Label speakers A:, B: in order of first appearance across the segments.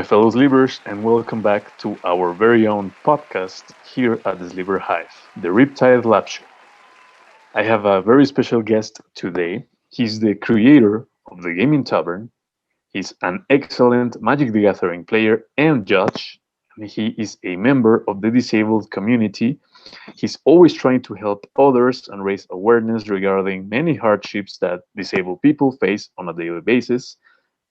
A: my fellow Slivers, and welcome back to our very own podcast here at the Sliver Hive, the Riptide Lab Show. I have a very special guest today. He's the creator of the Gaming Tavern. He's an excellent Magic the Gathering player and judge, and he is a member of the disabled community. He's always trying to help others and raise awareness regarding many hardships that disabled people face on a daily basis.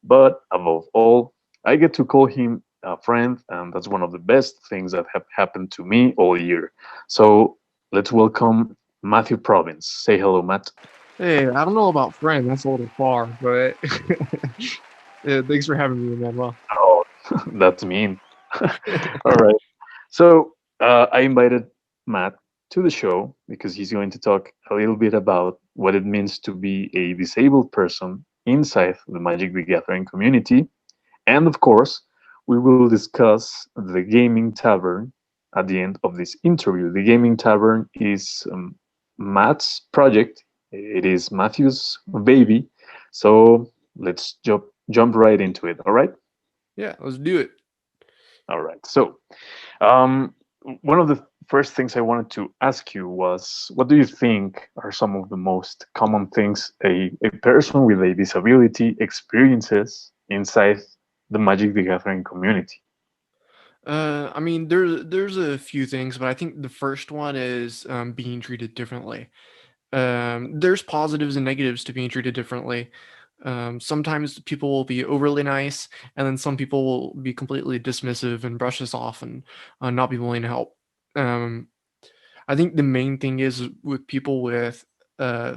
A: But above all, I get to call him a friend, and that's one of the best things that have happened to me all year. So let's welcome Matthew Province. Say hello, Matt.
B: Hey, I don't know about friend. That's a little far, but yeah, thanks for having me, Manuel.
A: Oh, that's mean. All right. So I invited Matt to the show because he's going to talk a little bit about what it means to be a disabled person inside the Magic the Gathering community. And of course, we will discuss the Gaming Tavern at the end of this interview. The Gaming Tavern is Matt's project, it is Matthew's baby. So let's jump right into it. All right?
B: Yeah, let's do it.
A: All right. So, um, one of the first things I wanted to ask you was what do you think are some of the most common things a person with a disability experiences inside the Magic the Gathering community?
B: I mean, there's a few things, but I think the first one is being treated differently. There's positives and negatives to being treated differently. Sometimes people will be overly nice, and then some people will be completely dismissive and brush us off and not be willing to help. Um, I think the main thing is with people with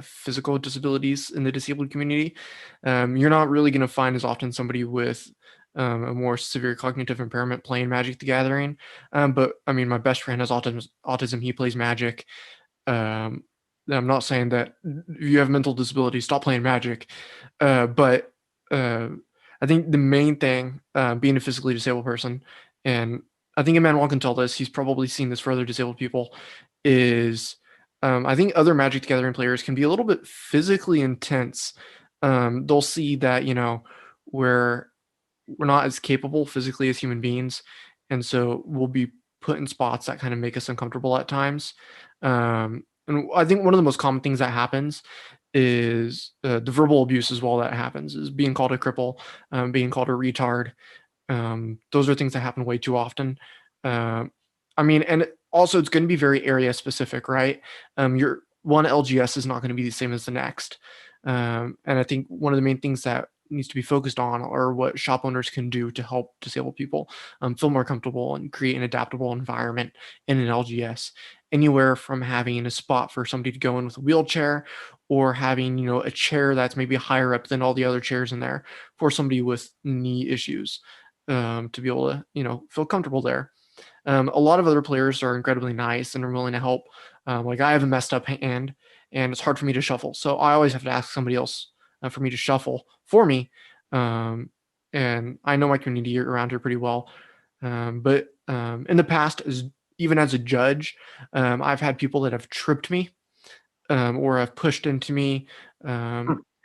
B: physical disabilities in the disabled community, you're not really going to find as often somebody with a more severe cognitive impairment playing Magic the Gathering. But I mean, my best friend has autism. Autism. He plays Magic. Um, I'm not saying that if you have mental disability, stop playing Magic. But uh, I think the main thing, being a physically disabled person, and I think Emmanuel can tell this, he's probably seen this for other disabled people, is I think other Magic the Gathering players can be a little bit physically intense. They'll see that, we're not as capable physically as human beings, and so we'll be put in spots that kind of make us uncomfortable at times. And I think one of the most common things that happens is the verbal abuse as well that happens is being called a cripple, being called a retard. Those are things that happen way too often. Um, I mean, and also it's going to be very area specific, right? Your one LGS is not going to be the same as the next. And I think one of the main things that needs to be focused on are what shop owners can do to help disabled people feel more comfortable and create an adaptable environment in an LGS. Anywhere from having a spot for somebody to go in with a wheelchair, or having a chair that's maybe higher up than all the other chairs in there for somebody with knee issues, to be able to feel comfortable there. A lot of other players are incredibly nice and are willing to help. Like I have a messed up hand, and it's hard for me to shuffle, so I always have to ask somebody else for me to shuffle for me. Um, and I know my community around here pretty well. But in the past, even as a judge, I've had people that have tripped me, or have pushed into me,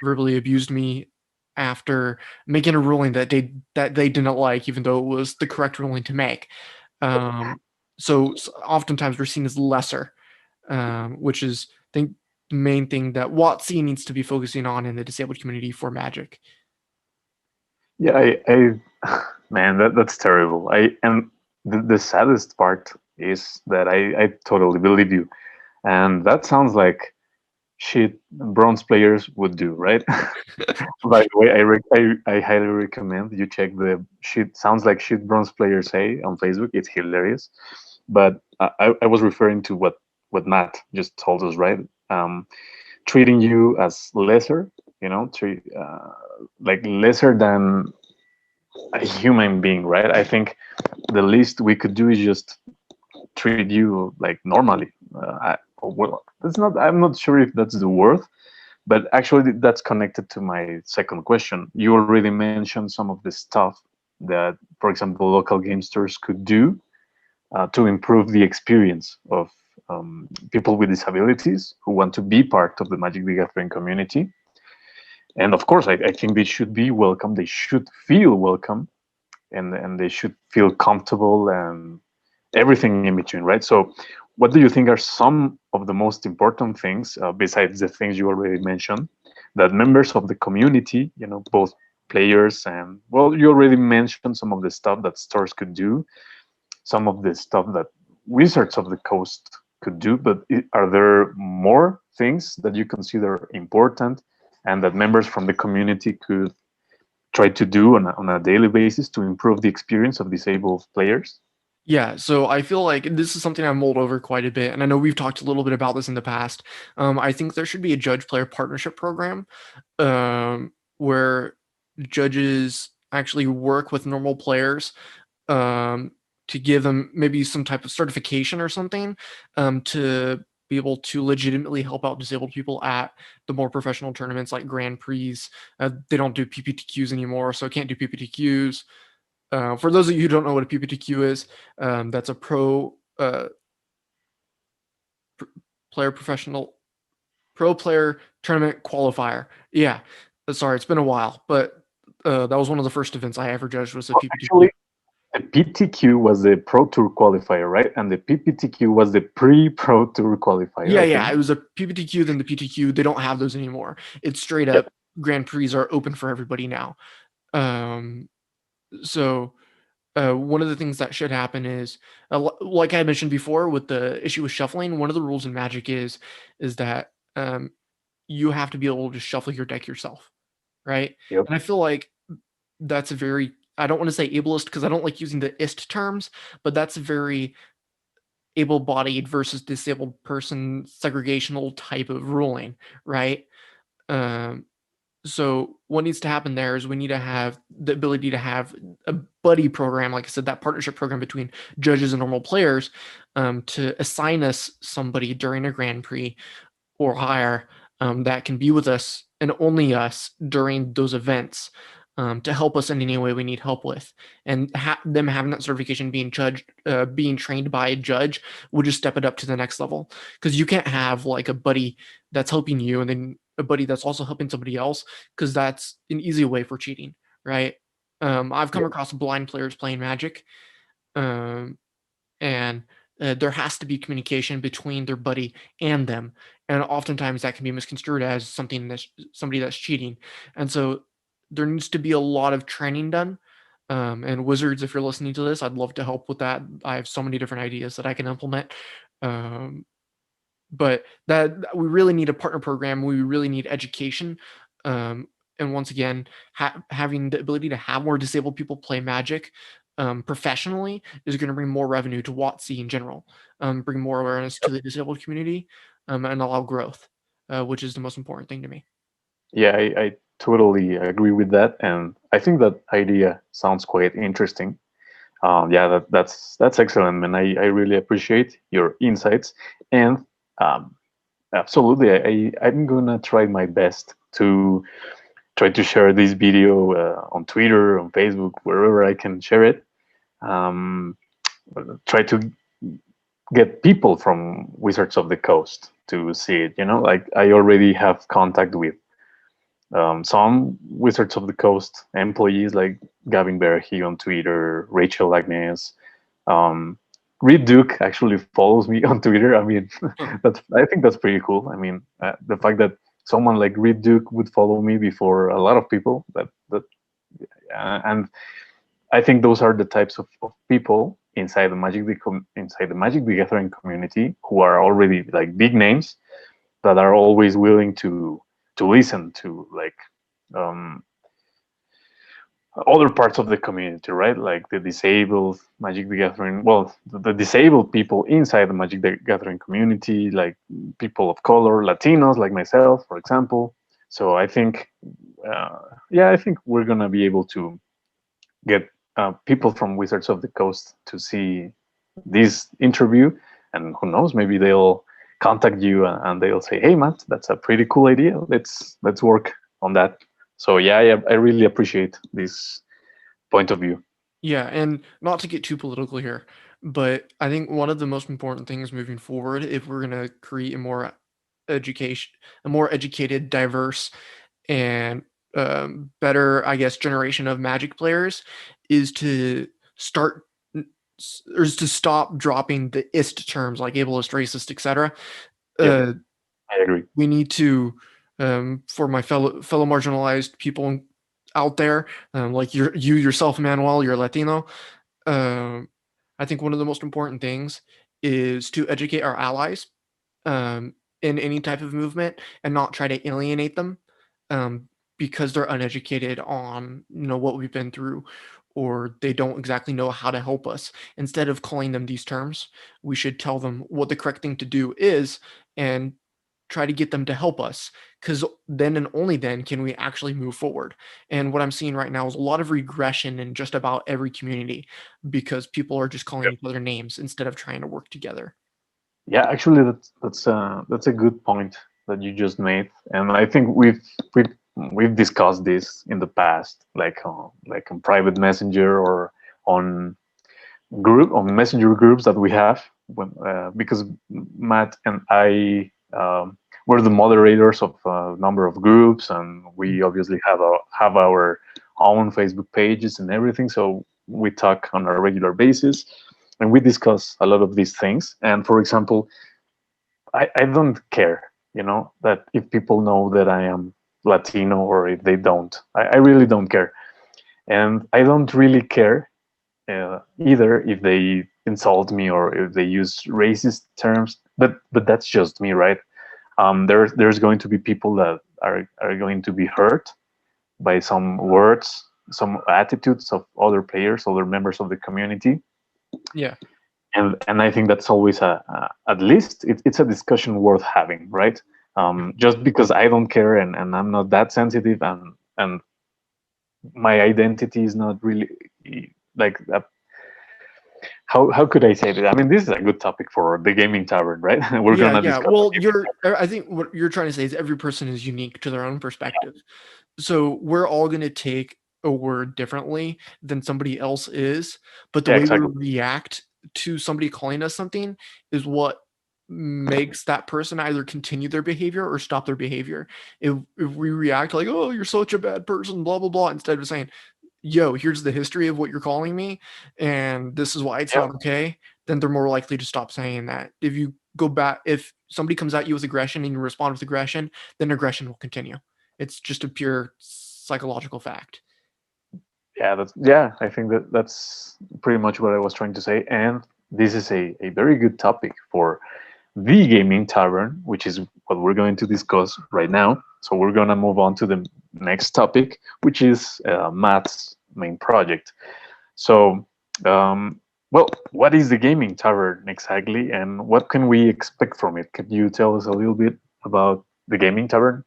B: verbally abused me after making a ruling that they didn't like, even though it was the correct ruling to make. Um, so oftentimes we're seen as lesser, which is, I think, the main thing that WotC needs to be focusing on in the disabled community for Magic.
A: Yeah, man, that's terrible. And the saddest part is that I totally believe you, and that sounds like shit bronze players would do, right? By the way, I highly recommend you check the shit sounds like shit bronze players say on Facebook. It's hilarious. But I was referring to what Matt just told us, right? Treating you as lesser, treat like lesser than a human being, right? I think the least we could do is just treat you like normally. Well, that's not. I'm not sure if that's the word, but actually, that's connected to my second question. You already mentioned some of the stuff that, for example, local game stores could do to improve the experience of people with disabilities who want to be part of the Magic the Gathering community. And of course, I think they should be welcome. They should feel welcome. and they should feel comfortable and everything in between, right? So what do you think are some of the most important things, besides the things you already mentioned, that members of the community, both players and, well, you already mentioned some of the stuff that stores could do, some of the stuff that Wizards of the Coast could do, but are there more things that you consider important and that members from the community could try to do on a daily basis to improve the experience of disabled players?
B: Yeah, so I feel like this is something I've mulled over quite a bit, and I know we've talked a little bit about this in the past. I think there should be a judge-player partnership program where judges actually work with normal players um, to give them maybe some type of certification or something to be able to legitimately help out disabled people at the more professional tournaments like Grand Prix. They don't do PPTQs anymore, so can't do PPTQs. For those of you who don't know what a PPTQ is, that's a player professional pro player tournament qualifier. Yeah, sorry, it's been a while, but that was one of the first events I ever judged was a PPTQ.
A: Actually, the PTQ was the Pro Tour qualifier, right? And the PPTQ was the pre-Pro Tour qualifier,
B: Yeah,
A: I
B: yeah,
A: think.
B: it was a PPTQ, then the PTQ. They don't have those anymore. It's straight
A: Yep.
B: up Grand Prix are open for everybody now. Um, so one of the things that should happen is, like I mentioned before, with the issue with shuffling, one of the rules in Magic is that you have to be able to shuffle your deck yourself, right?
A: Yep.
B: And I feel like that's a very, I don't want to say ableist because I don't like using the ist terms, but that's a very able-bodied versus disabled person segregational type of ruling, right? Um, so what needs to happen there is we need to have the ability to have a buddy program, like I said, that partnership program between judges and normal players, to assign us somebody during a Grand Prix or higher that can be with us and only us during those events to help us in any way we need help with. And them having that certification, being trained by a judge, would just step it up to the next level. Because you can't have like a buddy that's helping you and then a buddy that's also helping somebody else, because that's an easy way for cheating, right? I've come
A: Yep.
B: across blind players playing Magic, um, and there has to be communication between their buddy and them, and oftentimes that can be misconstrued as something that's somebody that's cheating, and so there needs to be a lot of training done. And Wizards, if you're listening to this, I'd love to help with that. I have so many different ideas that I can implement. um, but that we really need a partner program. We really need education. Um, and once again, having the ability to have more disabled people play Magic professionally is going to bring more revenue to WotC in general, bring more awareness to the disabled community, and allow growth, which is the most important thing to me.
A: Yeah, I totally agree with that, and I think that idea sounds quite interesting. Yeah, that's excellent, man. I really appreciate your insights, and um, absolutely, I'm gonna try my best to try to share this video on Twitter, on Facebook, wherever I can share it. Um, Try to get people from Wizards of the Coast to see it. Like I already have contact with some Wizards of the Coast employees, like Gavin Berhe on Twitter, Rachel Agnes. Um, Reed Duke actually follows me on Twitter. I mean,
B: Huh.
A: I think that's pretty cool. I mean, the fact that someone like Reed Duke would follow me before a lot of people, and I think those are the types of people inside the Magic the Gathering community who are already like big names that are always willing to listen to like um, other parts of the community, right? Like the disabled Magic the Gathering, well, the disabled people inside the Magic the Gathering community, like people of color, Latinos, like myself, for example. So I think, uh, yeah, I think we're gonna be able to get people from Wizards of the Coast to see this interview, and who knows, maybe they'll contact you and they'll say, "Hey, Matt, that's a pretty cool idea. Let's work on that." So yeah, I really appreciate this point of view.
B: Yeah, and not to get too political here, but I think one of the most important things moving forward, if we're going to create education, a more educated, diverse, and better, I guess, generation of Magic players, is to start or is to stop dropping the ist terms like ableist, racist, etc.
A: Yep,
B: Uh,
A: I agree.
B: we need to, for my fellow marginalized people out there, like you yourself, Manuel, you're Latino. Um, I think one of the most important things is to educate our allies in any type of movement and not try to alienate them um, because they're uneducated on what we've been through or they don't exactly know how to help us. Instead of calling them these terms, we should tell them what the correct thing to do is and try to get them to help us because then and only then can we actually move forward. And what I'm seeing right now is a lot of regression in just about every community because people are just calling
A: Yep.
B: each other names instead of trying to work together.
A: Yeah, actually, that's a good point that you just made, and I think we've discussed this in the past, like on private messenger or on on messenger groups that we have because Matt and I were the moderators of a number of groups, and we obviously have our own Facebook pages and everything. So we talk on a regular basis, and we discuss a lot of these things. And for example, I don't care, that if people know that I am Latino or if they don't. I really don't care, and I don't really care either if they insult me or if they use racist terms. But that's just me, right? There's going to be people that are going to be hurt by some words, some attitudes of other players, other members of the community,
B: Yeah.
A: and I think that's always at least it's a discussion worth having, right? Just because I don't care and I'm not that sensitive and my identity is not really like how could I say that? I mean, this is a good topic for the gaming tavern, right? We're
B: Yeah,
A: gonna
B: yeah.
A: discuss.
B: Well, I think what you're trying to say is every person is unique to their own perspective. So we're all going to take a word differently than somebody else is, but the
A: Yeah,
B: way we
A: exactly.
B: react to somebody calling us something is what makes that person either continue their behavior or stop their behavior. If we react like, "Oh, you're such a bad person," blah blah blah, instead of saying, "Yo, here's the history of what you're calling me, and this is why it's
A: Yeah,
B: not okay," then they're more likely to stop saying that. If you go back, if somebody comes at you with aggression and you respond with aggression, then aggression will continue. It's just a pure psychological fact.
A: yeah. I think that's pretty much what I was trying to say, and this is a very good topic for the gaming tavern, which is what we're going to discuss right now. So we're gonna move on to the next topic, which is Matt's main project. So, well, what is the gaming tavern exactly, and what can we expect from it? Could you tell us a little bit about the gaming tavern?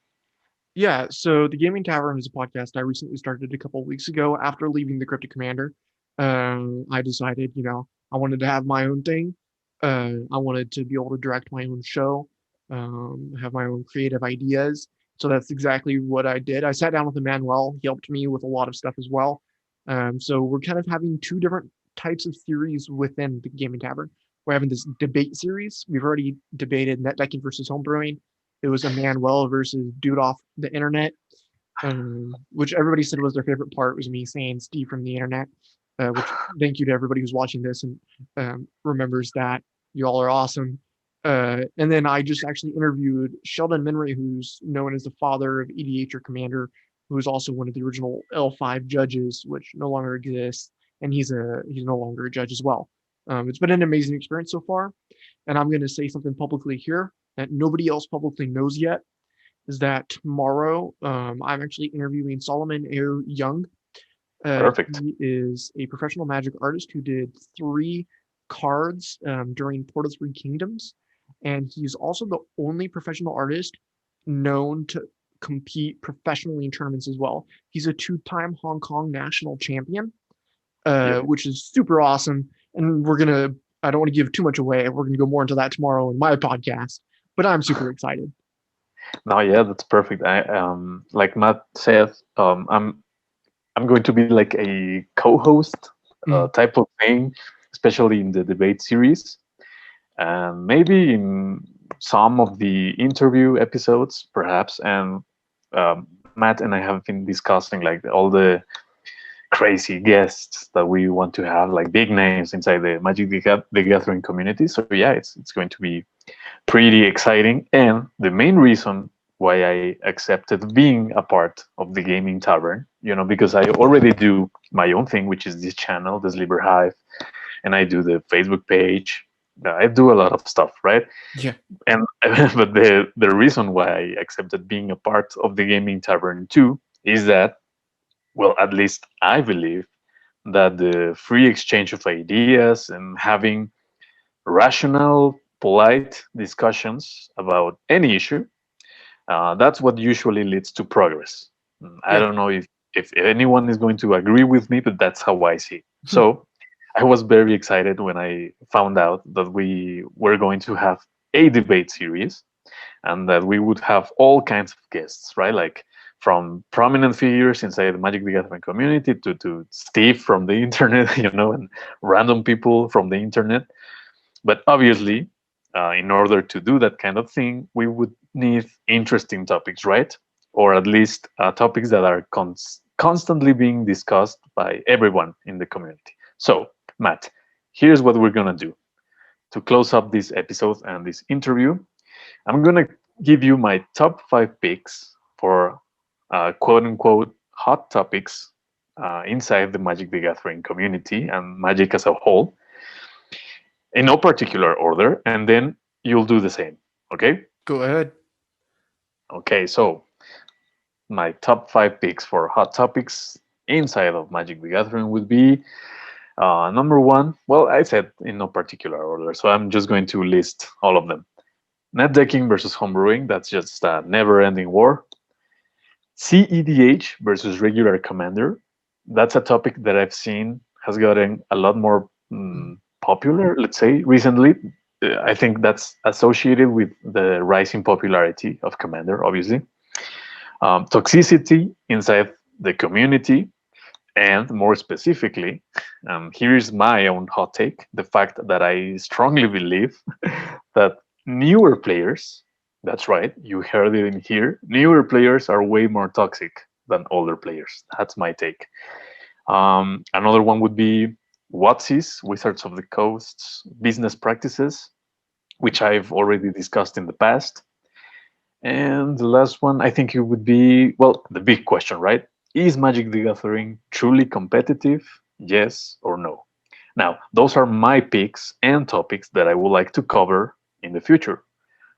B: Yeah, so the Gaming Tavern is a podcast I recently started a couple of weeks ago after leaving the Cryptic Commander. I decided, I wanted to have my own thing. I wanted to be able to direct my own show, have my own creative ideas. So that's exactly what I did. I sat down with Emmanuel. He helped me with a lot of stuff as well. So we're kind of having two different types of series within the Gaming Tavern. We're having this debate series. We've already debated net decking versus homebrewing. It was Emmanuel versus Dude off the internet, which everybody said was their favorite part was me saying Steve from the internet. Which thank you to everybody who's watching this and remembers that you all are awesome. And then I just actually interviewed Sheldon Minry, who's known as the father of EDH or Commander, who is also one of the original L5 judges, which no longer exists, and he's no longer a judge as well. It's been an amazing experience so far, and I'm going to say something publicly here that nobody else publicly knows yet is that tomorrow I'm actually interviewing Solomon Air Young.
A: Perfect.
B: He is a professional magic artist who did 3 cards during Port of Three Kingdoms. And he's also the only professional artist known to compete professionally in tournaments as well. He's a 2-time Hong Kong national champion,
A: Yep.
B: which is super awesome. And I don't want to give too much away. We're going to go more into that tomorrow in my podcast, but I'm super excited.
A: No, yeah, that's perfect. I like Matt said, I'm going to be like a co-host
B: Mm.
A: type of thing, especially in the debate series, and maybe in some of the interview episodes, perhaps. And Matt and I have been discussing like all the crazy guests that we want to have, like big names inside the the Gathering community. So yeah, it's going to be pretty exciting. And the main reason why I accepted being a part of the Gaming Tavern, because I already do my own thing, which is this channel, the Sliver Hive, and I do the Facebook page. I do a lot of stuff, right?
B: Yeah.
A: And but the reason why I accepted being a part of the Gaming Tavern too is that, well, at least I believe that the free exchange of ideas and having rational, polite discussions about any issue, that's what usually leads to progress. I
B: Yeah.
A: don't know if anyone is going to agree with me, but that's how I see it.
B: Hmm.
A: So I was very excited when I found out that we were going to have a debate series and that we would have all kinds of guests, right? Like from prominent figures inside the Magic the Gathering community to Steve from the internet, and random people from the internet. But obviously, in order to do that kind of thing, we would need interesting topics, right? Or at least topics that are constantly being discussed by everyone in the community. So, Matt, here's what we're going to do. To close up this episode and this interview, I'm going to give you my top 5 picks for quote unquote hot topics inside the Magic the Gathering community and Magic as a whole in no particular order, and then you'll do the same. Okay?
B: Go ahead.
A: Okay, so my top 5 picks for hot topics inside of Magic the Gathering would be number one. Well, I said in no particular order, so I'm just going to list all of them. Net decking versus homebrewing, that's just a never ending war. CEDH versus regular commander, that's a topic that I've seen has gotten a lot more popular, let's say, recently. I think that's associated with the rising popularity of commander, obviously. Toxicity inside the community, and more specifically, here's my own hot take, the fact that I strongly believe that newer players, that's right, you heard it in here, newer players are way more toxic than older players. That's my take. Another one would be WotC's, Wizards of the Coast's business practices, which I've already discussed in the past. And the last one, I think it would be, well, the big question, right? Is Magic the Gathering truly competitive? Yes or no? Now, those are my picks and topics that I would like to cover in the future.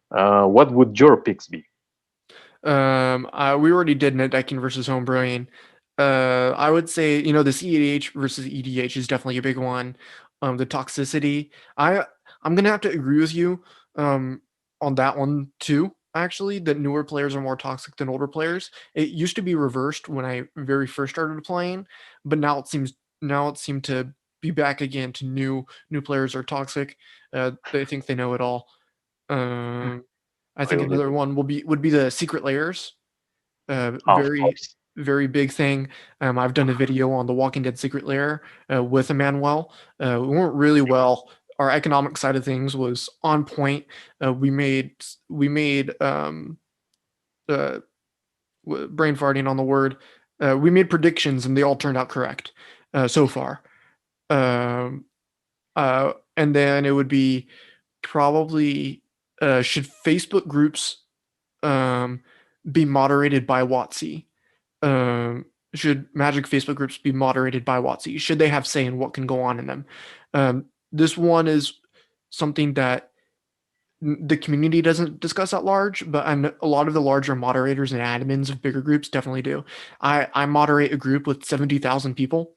A: What would your picks be?
B: We already did net decking versus homebrewing. I would say, the CEDH versus EDH is definitely a big one. The toxicity. I'm gonna have to agree with you on that one too. Actually, that newer players are more toxic than older players. It used to be reversed when I very first started playing, but now it seemed to be back again to new players are toxic. They think they know it all. Um, I think
A: Really?
B: another one would be the secret layers.
A: Of
B: Very
A: course.
B: very big thing. I've done a video on the Walking Dead secret layer with Emmanuel. We weren't really well. Our economic side of things was on point. We made uh, brain farting on the word. We made predictions and they all turned out correct so far. Um, and then it would be probably should Facebook groups um, be moderated by WotC? Um, should Magic Facebook groups be moderated by WotC? Should they have say in what can go on in them? This one is something that the community doesn't discuss at large, but a lot of the larger moderators and admins of bigger groups definitely do. I moderate a group with 70,000 people.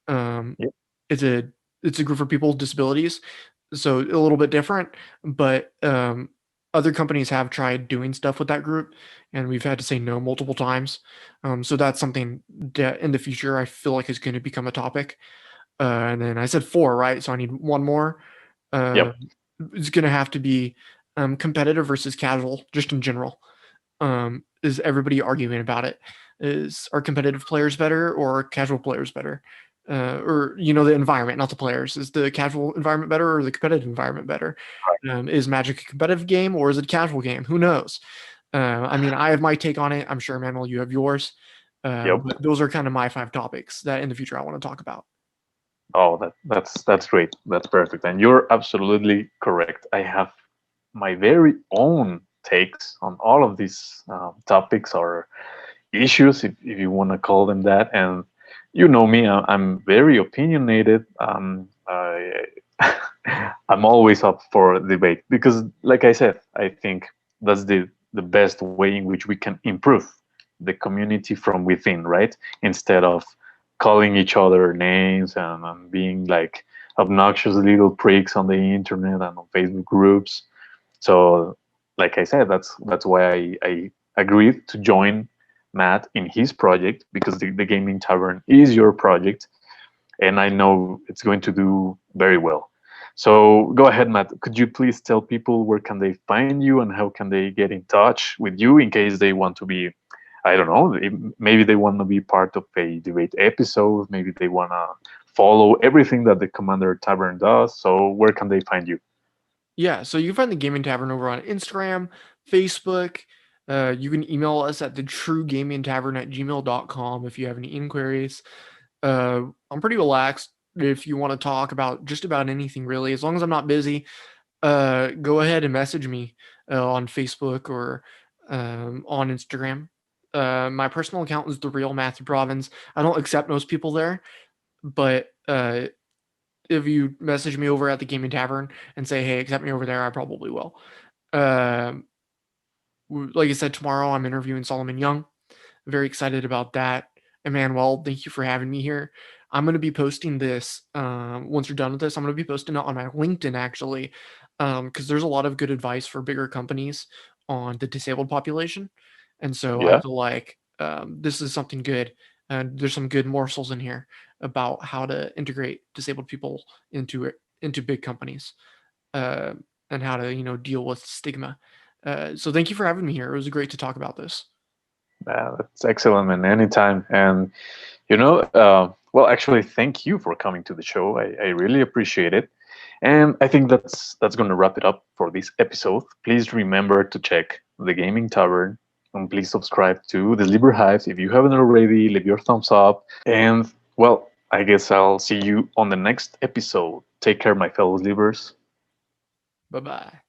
B: Um,
A: Yep.
B: it's a it's a group for people with disabilities, so a little bit different. But other companies have tried doing stuff with that group, and we've had to say no multiple times. So that's something that in the future I feel like is going to become a topic. And then I said four, right? So I need one more. Uh,
A: Yep.
B: it's going to have to be competitive versus casual, just in general. Is everybody arguing about it? Are competitive players better or casual players better? Or the environment, not the players. Is the casual environment better or the competitive environment better? Is Magic a competitive game or is it a casual game? Who knows? I mean, I have my take on it. I'm sure, Manuel, you have yours.
A: Yep.
B: But those are kind of my 5 topics that in the future I want to talk about.
A: Oh, that's great. That's perfect. And you're absolutely correct. I have my very own takes on all of these topics or issues, if you want to call them that. And you know me, I'm very opinionated. I'm always up for debate because, like I said, I think that's the best way in which we can improve the community from within, right? Instead of calling each other names and being like obnoxious little pricks on the internet and on Facebook groups. So, like I said, that's why I agreed to join Matt in his project because the Gaming Tavern is your project, and I know it's going to do very well. So go ahead, Matt. Could you please tell people where can they find you and how can they get in touch with you in case they want to be, I don't know, maybe they want to be part of a debate episode, maybe they want to follow everything that the Commander Tavern does. So where can they find you?
B: Yeah, so you can find the Gaming Tavern over on Instagram, Facebook. You can email us at thetruegamingtavern@gmail.com if you have any inquiries. I'm pretty relaxed if you want to talk about just about anything really, as long as I'm not busy. Go ahead and message me on Facebook or on Instagram. My personal account is the real Matthew Province. I don't accept most people there, but if you message me over at the Gaming Tavern and say, "Hey, accept me over there," I probably will. Um, like I said, tomorrow I'm interviewing Solomon Young. Very excited about that. And Manuel, thank you for having me here. I'm going to be posting this once you're done with this. I'm going to be posting it on my LinkedIn actually, because there's a lot of good advice for bigger companies on the disabled population, and so I
A: Yeah.
B: feel like this is something good. And there's some good morsels in here about how to integrate disabled people into big companies, uh, and how to deal with stigma. So thank you for having me here. It was great to talk about this.
A: That's excellent, man. Anytime. And well, actually, thank you for coming to the show. I really appreciate it. And I think that's going to wrap it up for this episode. Please remember to check the Gaming Tavern, and please subscribe to the Sliver Hives if you haven't already. Leave your thumbs up. And well, I guess I'll see you on the next episode. Take care, my fellow Slivers.
B: Bye bye.